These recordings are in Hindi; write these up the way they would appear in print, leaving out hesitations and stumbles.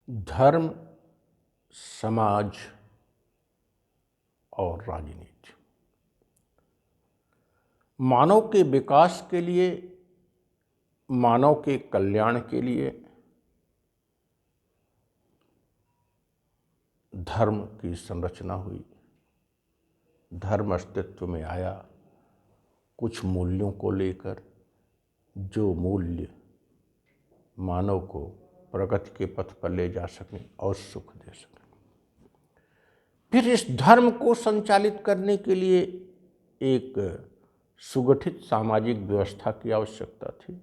धर्म, समाज और राजनीति मानव के विकास के लिए, मानव के कल्याण के लिए धर्म की संरचना हुई। धर्म अस्तित्व में आया कुछ मूल्यों को लेकर, जो मूल्य मानव को प्रगति के पथ पर ले जा सकें और सुख दे सकें। फिर इस धर्म को संचालित करने के लिए एक सुगठित सामाजिक व्यवस्था की आवश्यकता थी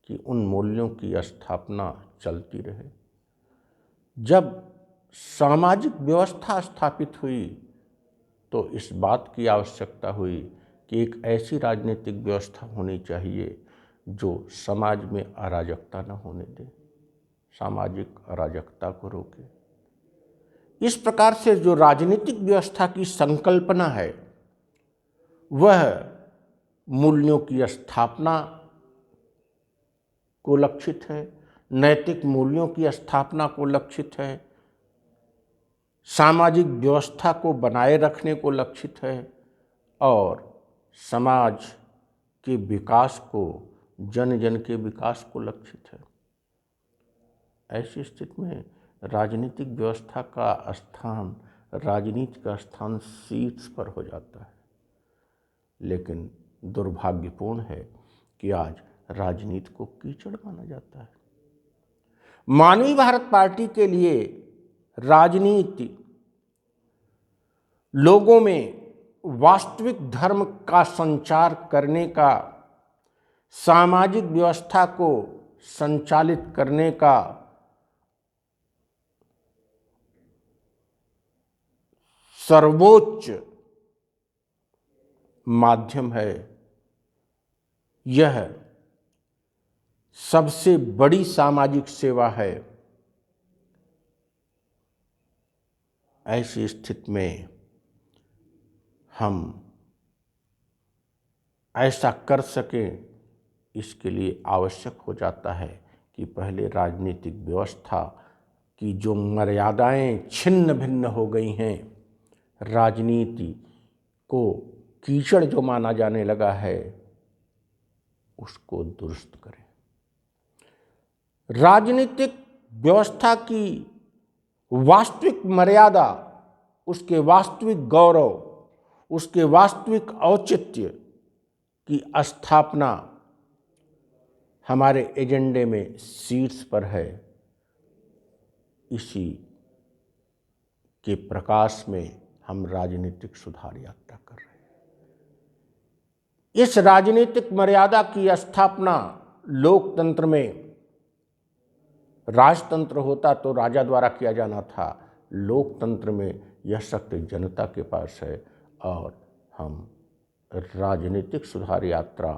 कि उन मूल्यों की स्थापना चलती रहे। जब सामाजिक व्यवस्था स्थापित हुई तो इस बात की आवश्यकता हुई कि एक ऐसी राजनीतिक व्यवस्था होनी चाहिए जो समाज में अराजकता न होने दे, सामाजिक अराजकता को रोके। इस प्रकार से जो राजनीतिक व्यवस्था की संकल्पना है वह मूल्यों की स्थापना को लक्षित है, नैतिक मूल्यों की स्थापना को लक्षित है, सामाजिक व्यवस्था को बनाए रखने को लक्षित है और समाज के विकास को, जन जन के विकास को लक्षित है। ऐसी स्थिति में राजनीतिक व्यवस्था का स्थान, राजनीति का स्थान शीर्ष पर हो जाता है। लेकिन दुर्भाग्यपूर्ण है कि आज राजनीति को कीचड़ माना जाता है। मानवीय भारत पार्टी के लिए राजनीति लोगों में वास्तविक धर्म का संचार करने का, सामाजिक व्यवस्था को संचालित करने का सर्वोच्च माध्यम है। यह सबसे बड़ी सामाजिक सेवा है। ऐसी स्थिति में हम ऐसा कर सकें, इसके लिए आवश्यक हो जाता है कि पहले राजनीतिक व्यवस्था की जो मर्यादाएं छिन्न भिन्न हो गई हैं, राजनीति को कीचड़ जो माना जाने लगा है, उसको दुरुस्त करें। राजनीतिक व्यवस्था की वास्तविक मर्यादा, उसके वास्तविक गौरव, उसके वास्तविक औचित्य की स्थापना हमारे एजेंडे में शीर्ष पर है। इसी के प्रकाश में हम राजनीतिक सुधार यात्रा कर रहे हैं। इस राजनीतिक मर्यादा की स्थापना लोकतंत्र में, राजतंत्र होता तो राजा द्वारा किया जाना था, लोकतंत्र में यह शक्ति जनता के पास है और हम राजनीतिक सुधार यात्रा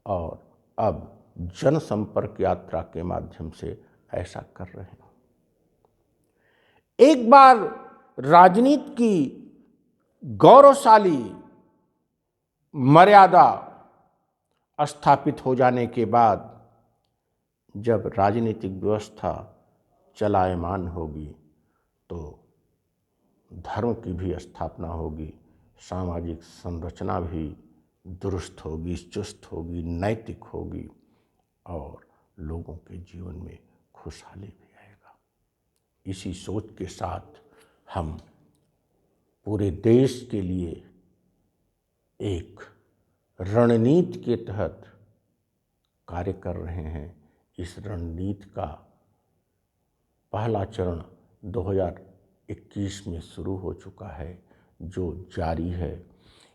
और अब जनसंपर्क यात्रा के माध्यम से ऐसा कर रहे हैं। एक बार राजनीति की गौरवशाली मर्यादा स्थापित हो जाने के बाद जब राजनीतिक व्यवस्था चलायमान होगी तो धर्म की भी स्थापना होगी, सामाजिक संरचना भी दुरुस्त होगी, चुस्त होगी, नैतिक होगी और लोगों के जीवन में खुशहाली भी आएगा। इसी सोच के साथ हम पूरे देश के लिए एक रणनीति के तहत कार्य कर रहे हैं। इस रणनीति का पहला चरण 2021 में शुरू हो चुका है, जो जारी है।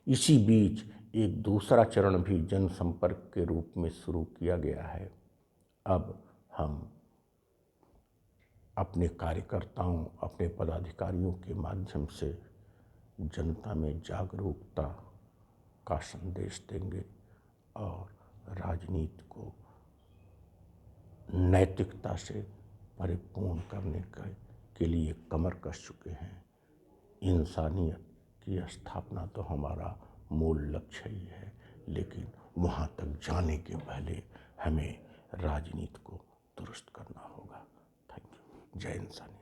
इसी बीच एक दूसरा चरण भी जनसंपर्क के रूप में शुरू किया गया है। अब हम अपने कार्यकर्ताओं, अपने पदाधिकारियों के माध्यम से जनता में जागरूकता का संदेश देंगे और राजनीति को नैतिकता से परिपूर्ण करने के लिए कमर कस चुके हैं। इंसानियत की स्थापना तो हमारा मूल लक्ष्य ही है, लेकिन वहाँ तक जाने के पहले हमें राजनीति को दुरुस्त करना होगा। Thank you. जय इंसानियत।